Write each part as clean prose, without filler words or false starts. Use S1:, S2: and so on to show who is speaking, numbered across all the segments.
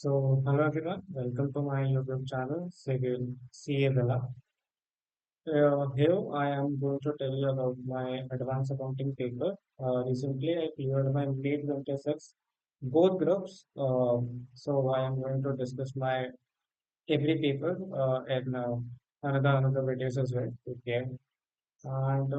S1: Hello everyone, welcome to my YouTube channel, Civil CA Villa. Here I am going to tell you about my advanced accounting paper. Recently I cleared my mid 26 both groups. So I am going to discuss my every paper in another videos as well. Okay, and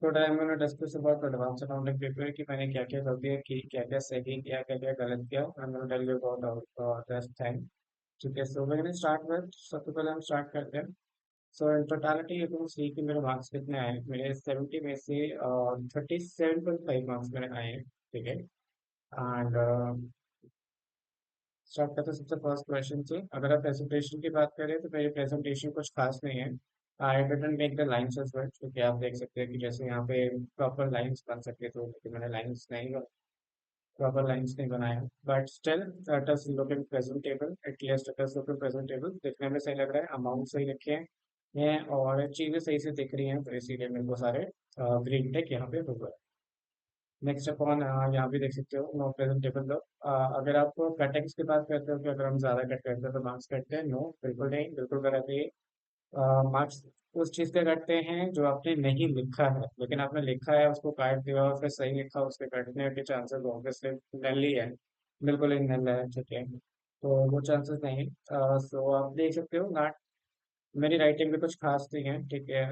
S1: today I'm going to discuss about advanced accounting paper कि मैंने क्या क्या गलतियाँ की, क्या क्या सही किया, क्या क्या गलत किया. I'm going to tell you about this thing. ठीक है, so we're going to start with सबसे पहले हम स्टार्ट करते हैं. सो इन टोटालिटी यू कैन सी कि मेरे मार्क्स कितने आए. मेरे 70 में से 37.5 मार्क्स मेरे आए हैं. ठीक है, एंड स्टार्ट करते हैं सबसे फर्स्ट क्वेश्चन से. अगर आप प्रेजेंटेशन की बात करें तो मेरी प्रेजेंटेशन कुछ खास नहीं है. I didn't make the lines as well, क्योंकि आप देख सकते हैं कि जैसे यहाँ पे प्रॉपर लाइन्स बन सकते थे, लेकिन मैंने लाइन्स नहीं, प्रॉपर लाइन्स नहीं बनाया. But still it is looking presentable, at least it is looking presentable. दिखने में सही लग रहा है, अमाउंट सही रखे हैं और चीजें सही से दिख रही हैं, तो इसीलिए मेरे को सारे ग्रीन टेक यहाँ पे हुआ है. नेक्स्ट अपॉन यहाँ भी देख सकते हो नो प्रेजेंटेबल लो. अगर आप कटिंग्स की बात करते हो कि अगर हम ज्यादा कट करते हैं तो मार्क्स कटते हैं, नो बिल्कुल नहीं, बिल्कुल गलत है. मार्क्स उस चीज पे कटते हैं जो आपने नहीं लिखा है, लेकिन आपने लिखा है उसको काट दिया और फिर सही लिखा, उसके कटने के चांसेस ऑब्वियसली नल ही है, बिल्कुल ही नल है. ठीक है, तो वो चांसेस नहीं. सो आप देख सकते हो नॉट, मेरी राइटिंग भी कुछ खास नहीं है. ठीक है,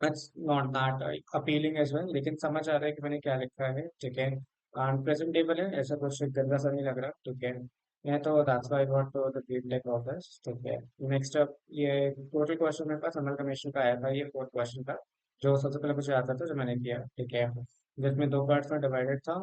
S1: it's not that appealing as well, लेकिन समझ आ रहा है कि मैंने क्या लिखा है. ठीक है, एंड प्रेजेंटेबल है, ऐसा कुछ गंदा सा नहीं लग रहा. ठीक है, ये तो that's why got to the feedback of this. ठीक है, नेक्स्ट अप ये टोटल क्वेश्चन मेरे पास अमल कमीशन का आया था, ये फोर्थ क्वेश्चन था जो सबसे पहले मुझे आता था, जो मैंने किया. ठीक है, जिसमें दो पार्ट्स में डिवाइडेड था,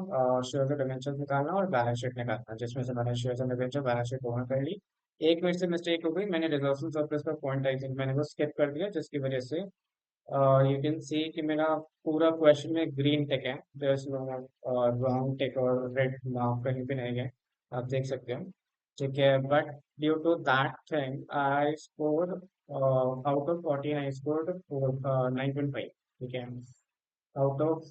S1: शेयर का डिमेंशन निकालना और बैलेंस शीट निकालना, जिसमें से मैंने share and debenture balance sheet दोनों कर ली. एक मेरे से मिस्टेक हो गई, मैंने रिजर्वेशन सरप्लस का पॉइंट आई थिंक मैंने वो स्किप कर दिया, जिसकी वजह से यू कैन सी कि मेरा पूरा क्वेश्चन में ग्रीन टिक है. देयर इज नो ब्राउन टिक और रेड मार्क कहीं पे नहीं है, आप देख सकते हो. ठीक है, but due to that thing I scored out of 14 I scored 9.5. ठीक है, आउट ऑफ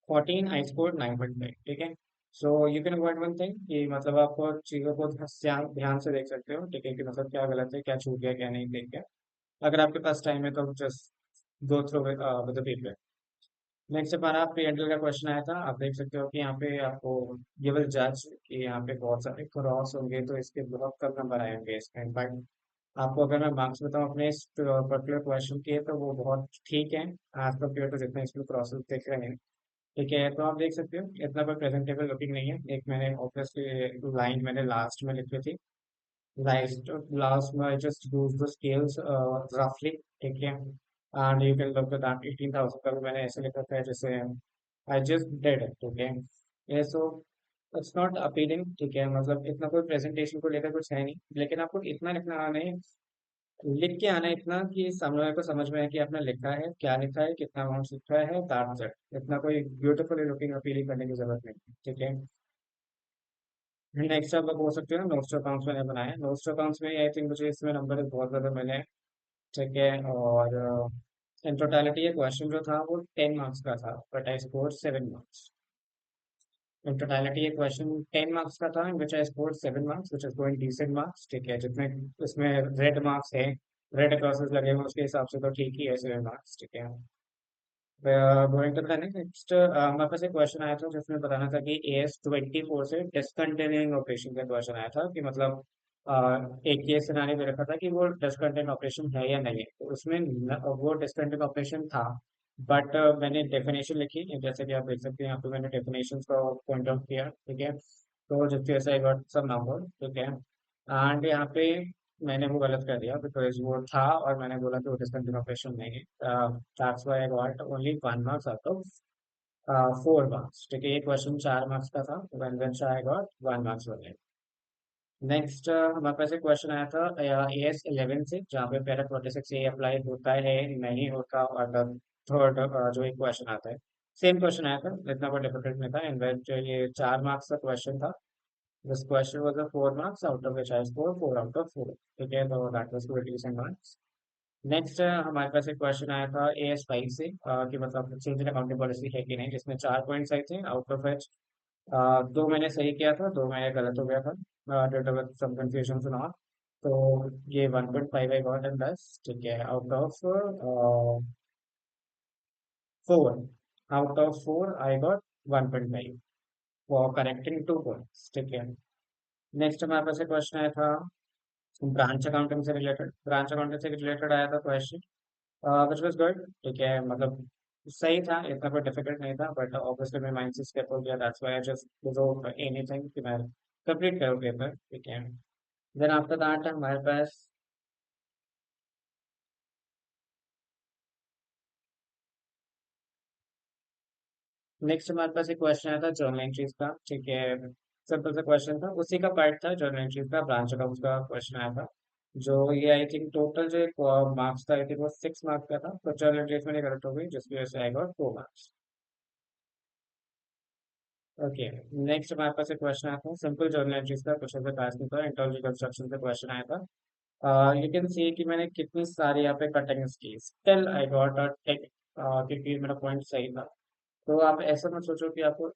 S1: 14 आई स्कोर्ड 9.5. ठीक है, so you can avoid one thing कि मतलब आप चीज़ों को ध्यान ध्यान से देख सकते हो. ठीक है, कि मतलब क्या गलत है, क्या छूट गया, क्या नहीं, देख के अगर आपके पास टाइम है तो just go through with the paper. Next हमारा पीएनएल का क्वेश्चन आया था. आप देख सकते हो कि यहाँ पे आपको ये विल जज कि यहाँ पे बहुत सारे क्रॉस होंगे, तो इसके बहुत कम नंबर आए होंगे इसका. इनफैक्ट आपको अगर मैं मार्क्स बताऊँ अपने इस पर्टिकुलर क्वेश्चन के, तो वो बहुत ठीक है एज कम्पेयर टू जितने इसमें क्रॉसेस दिख रहे हैं. ठीक है, तो आप देख सकते हो इतना कोई प्रेजेंटेबल लुकिंग नहीं है. एक मैंने ऑब्वियसली लाइन मैंने लास्ट में लिखी थी, लास्ट में I just use the scales रफली. ठीक है, and you can look that 18,000 का भी मैंने ऐसे लिखा था जैसे आई जस्ट डिड इट. ठीक है, ये सो इट्स नॉट अपीलिंग. ठीक है, मतलब इतना कोई प्रेजेंटेशन को लेकर कुछ है नहीं, लेकिन आपको इतना लिखना आना है, लिख के आना है इतना कि सामने वाले को समझ में आए कि आपने लिखा है, क्या लिखा है, कितना अमाउंट लिखा है, दैट्स इट. इतना कोई ब्यूटीफुली लुकिंग अपीलिंग करने की जरूरत नहीं है. ठीक है, नेक्स्ट आप लोग हो सकते हो नोट्स टू अकाउंट्स मैंने बनाया. नोट्स टू अकाउंट्स में आई थिंक मुझे इसमें नंबर बहुत ज्यादा मिले हैं. ठीक है, और इन टोटालिटी ये क्वेश्चन जो था वो 10 मार्क्स का था, but I score 7 marks. In totality ये क्वेश्चन 10 मार्क्स का था, in which I score 7 marks, which is going decent marks. ठीक है, जितने इसमें रेड मार्क्स है, रेड क्रॉसेस लगे हुए, उसके हिसाब से तो ठीक ही है 7 मार्क्स. ठीक है, गोइंग टू द नेक्स्ट. हमारे पास एक क्वेश्चन आया था जिसमें बताना था कि AS24 से डिसकंटिन्यूइंग ऑपरेशन का क्वेश्चन आया था कि मतलब एक ये सिनारियो दे रखा था कि वो डिसकंटिन्यूइंग ऑपरेशन है या नहीं है, तो उसमें वो डिसकंटिन्यूइंग ऑपरेशन था. बट मैंने डेफिनेशन लिखी, जैसे कि आप देख सकते हैं यहाँ पे मैंने डेफिनेशन को पॉइंट आउट किया. ठीक है, तो जिसकी वजह से आई गॉट सम नंबर. ठीक है, एंड यहाँ पे मैंने वो गलत कर दिया बिकॉज वो था और मैंने बोला कि वो डिसकंटिन्यू ऑपरेशन नहीं है. That's why I got only 1 marks out of 4 marks. ठीक है, ये क्वेश्चन 4 मार्क्स का था, when I got 1 marks only. Next हमारे पास एक क्वेश्चन आया था AS11 से, जहाँ पे पैरा 26 ए अप्लाई होता है नहीं होता, और थर्ड जो एक क्वेश्चन आता है, सेम क्वेश्चन आया था, इतना कोई डिफिकल्ट नहीं था. इनफैक्ट ये 4 मार्क्स का क्वेश्चन था. This question was a 4 marks, out of which I scored 4 out of 4. ठीक है, तो that was good decent marks. Next हमारे पास एक क्वेश्चन आया था AS5 से कि मतलब चेंज इन अकाउंटिंग पॉलिसी है कि नहीं, जिसमें 4 पॉइंट्स आए थे, आउट ऑफ विच दो मैंने सही किया था, दो मैंने गलत हो गया था, ड्यू टू सम कंफ्यूजन सुना। तो ये 1.5 आई गॉट इन दस, ठीक है, out of 4। Out of 4 I got 1.5 for correcting 2 points, ठीक है। नेक्स्ट हमारे पास एक क्वेश्चन आया था ब्रांच अकाउंटिंग से रिलेटेड। ब्रांच अकाउंटिंग से रिलेटेड आया था क्वेश्चन, विच वाज गुड, ठीक है, मतलब सही था, इतना कोई डिफिकल्ट नहीं था, बट ऑब्वियसली मेरे माइंड से स्किप हो गया, that's why I just resolve anything कि मैं कंप्लीट करूँ पेपर, ठीक है। देन आफ्टर दैट हमारे पास नेक्स्ट हमारे पास एक क्वेश्चन आया था जर्नल एंट्रीज का, ठीक है। सिंपल सा क्वेश्चन था, उसी का पार्ट था जर्नल एंट्रीज का, ब्रांच अकाउंट्स का क्वेश्चन आया था। जो ये आई थिंक टोटल जो मार्क्स था आई थिंक वो 6 मार्क्स का था, तो जर्नल एंट्रीज में करेक्ट हो गई, जिसकी वजह से I got 4 marks. Okay. Next हमारे पास एक क्वेश्चन आया था सिंपल जर्नल एंट्रीज का, कुछ ऐसा खास नहीं था, इंटरनल कंस्ट्रक्शन से क्वेश्चन आया था। यू कैन सी कि मैंने कितनी सारी यहाँ पे कटिंग्स की, स्टिल आई गॉट अ टिक, क्योंकि मेरा पॉइंट सही था। तो आप ऐसा मत सोचो कि आपको,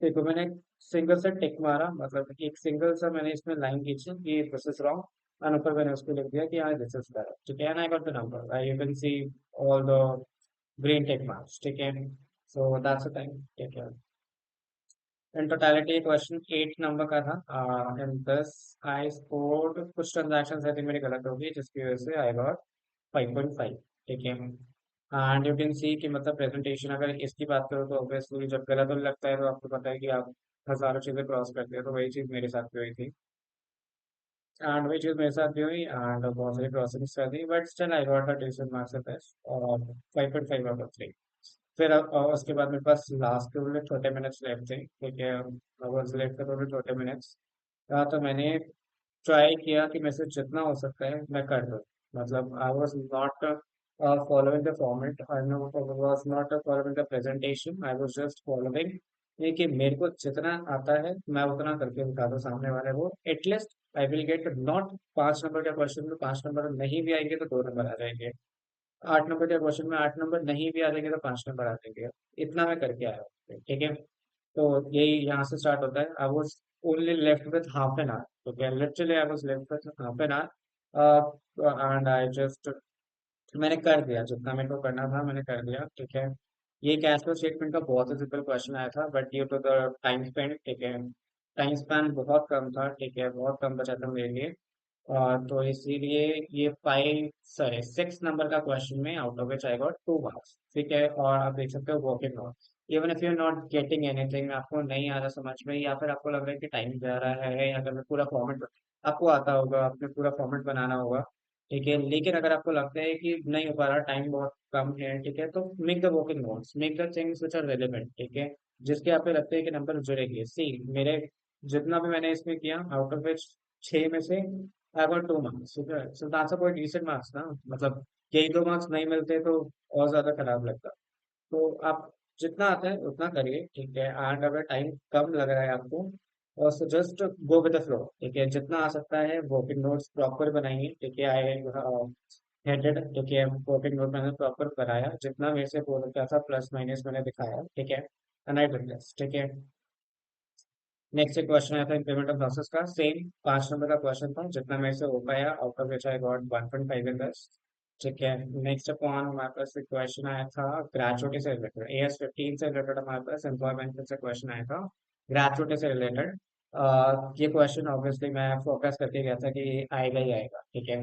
S1: देखो मैंने सिंगल से टिक मारा, मतलब कि एक सिंगल सा मैंने इसमें लाइन खींची कि दिस इज रॉन्ग, और ऊपर मैंने उसको लिख दिया कि हाँ दिस इज करेक्ट, ठीक है, and I got the number, you can see all the green tick marks, ठीक है। सो दैट्स द टाइम, ठीक है। इन टोटलिटी क्वेश्चन 8 नंबर का था, इन दिस आई स्कोर्ड, कुछ ट्रांजैक्शन आई थिंक मेरी गलत होगी, जिसकी वजह से आई गॉट 5.5, ठीक है। एंड यू कैन सी कि मतलब प्रेजेंटेशन अगर इसकी बात करो तो ऑब्वियसली जब गलत होने लगता है तो आपको पता है कि आप हजारों चीजें क्रॉस करते हैं, तो वही चीज मेरे साथ भी हुई थी, एंड वही चीज मेरे साथ भी हुई, एंड बहुत सारी क्रॉसिंग्स कर दी, but still I got a decent marks at best, और 5.5 आउट ऑफ 3। फिर उसके बाद मेरे पास लास्ट के लिए 30 मिनट्स लेफ्ट थे, ठीक है, आवर्स लेफ्ट थे, 30 मिनट्स। तो मैंने ट्राई किया कि मेरे से जितना हो सकता है मैं कर दूँ, मतलब I was not following the format, I was not following the presentation, I was just following ये कि मेरे को जितना आता है मैं उतना करके बता दूँ सामने वाले को, at least I will get not 5 number का क्वेश्चन में 5 नंबर नहीं भी आएंगे तो 2 नंबर आ जाएंगे, 8 नंबर के क्वेश्चन में 8 नंबर नहीं भी आ जाएंगे तो 5 नंबर आ जाएंगे, इतना मैं करके आया हूँ, ठीक है। तो यही यहाँ से स्टार्ट होता है, I was only left with half an hour, तो literally I was left with half an hour, and I just मैंने कर दिया जितना मेरे को करना था, मैंने कर दिया, ठीक है। ये कैश फ्लो स्टेटमेंट का बहुत ही सिंपल क्वेश्चन आया था, but due to the time spend, ठीक है, टाइम स्पैन बहुत कम था, ठीक है, बहुत कम बचा था मेरे लिए, तो इसीलिए ये 6 नंबर का क्वेश्चन में out of which I got 2 marks, ठीक है। और आप देख सकते हो working note, even if you not getting anything, आपको नहीं आ रहा समझ में, या फिर आपको लग रहा है कि टाइम जा रहा है, या अगर मैं पूरा फॉर्मेट, आपको आता होगा, आपने पूरा फॉर्मेट बनाना होगा, ठीक है, लेकिन अगर आपको लगता है कि नहीं हो पा रहा, टाइम बहुत कम है, ठीक है, तो make the working notes, make the things which are relevant, ठीक है, जिसके आप पे लगते हैं कि नंबर जुड़ेंगे। सी मेरे जितना भी मैंने इसमें किया, आउट ऑफ विच 6 में से आई गॉट 2 मार्क्स, ठीक है, सो दैट्स अ कोई डिसेंट मार्क्स ना, मतलब यही 2 मार्क्स नहीं मिलते तो और ज्यादा खराब लगता। तो आप जितना आता है उतना करिए, ठीक है, एंड अगर टाइम कम लग रहा है आपको, और so just go with the flow, ठीक है, जितना आ सकता है वर्किंग नोट्स प्रॉपर बनाइए, ठीक है, आई हेडेड, ठीक है, वर्किंग नोट मैंने प्रॉपर बनाया, जितना मेरे से बोल रहा था प्लस माइनस मैंने दिखाया, ठीक है, एंड आई डिड दिस, ठीक है। नेक्स्ट क्वेश्चन आया था इंप्लीमेंट ऑफ प्रोसेस का, सेम 5 नंबर का क्वेश्चन था, जितना मेरे से हो पाया, out of which I got 1.5 in this, ठीक है। नेक्स्ट अपॉन हमारे पास एक क्वेश्चन आया था ग्रेजुएटी से रिलेटेड, AS 15 से रिलेटेड हमारे पास एम्प्लॉयमेंट से क्वेश्चन आया था ग्रेजुएटी से रिलेटेड। ये क्वेश्चन ऑब्वियसली मैं फोकस करके गया था कि आएगा ही आएगा, ठीक है,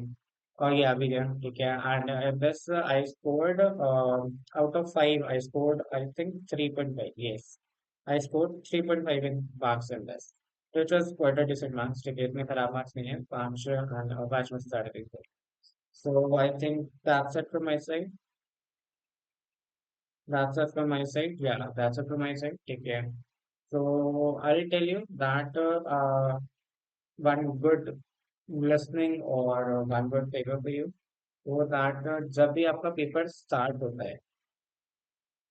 S1: और ये आ भी गया, ठीक है, and this I scored out of 5, I scored I think 3.5, yes, I scored 3.5 in marks in this, which was quite a decent marks, ठीक है, इतने खराब मार्क्स नहीं है, 5 में से 3.5 थे। So I think that's it from my side. That's it from my side. Yeah, that's it from my side. Take care. So I'll tell you that one good listening or one good favor for you, वो that जब भी आपका paper start होता है,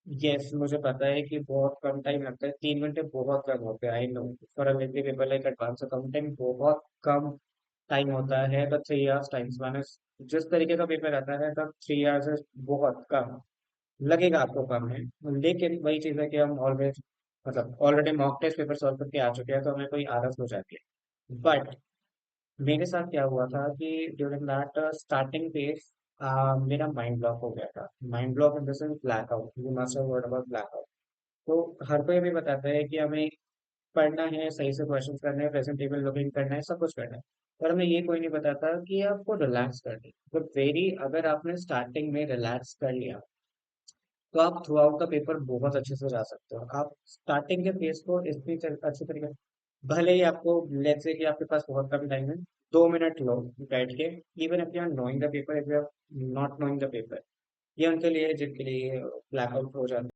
S1: yes मुझे पता है कि बहुत कम टाइम लगता है, 3 घंटे बहुत कम होते हैं, I know, for a lengthy paper like advance accounting बहुत कम टाइम होता है, तो 3 आवर्स टाइम मैंने जिस तरीके का पेपर रहता है तब 3 आवर्स बहुत कम लगेगा आपको, कम है, लेकिन वही चीज है कि हम ऑलवेज मतलब already mock test paper solve करके आ चुके हैं तो हमें कोई आदत हो जाती है। बट मेरे साथ क्या हुआ था कि ड्यूरिंग दैट स्टार्टिंग फेज मेरा माइंड ब्लॉक हो गया था। Mind block in the sense black out, you must have word about black out. तो हर कोई भी बताता है कि हमें पढ़ना है, सही से क्वेश्चंस करने हैं, प्रेजेंटेबल लुकिंग करना है, सब कुछ करना है। पर हमें ये कोई नहीं बताता कि आपको रिलैक्स करना है। तो वेरी अगर आपने स्टार्टिंग में रिलैक्स कर लिया तो आप थ्रू आउट द पेपर बहुत अच्छे से जा सकते हो। आप स्टार्टिंग के फेज को इतनी अच्छी तरीके, भले ही आपको लेट्स से कि आपके पास बहुत कम टाइम है, 2 मिनट लो बैठ के, even if you are knowing the paper, if you are not knowing the paper, ये उनके लिए जिनके लिए ब्लैकआउट हो जाता है।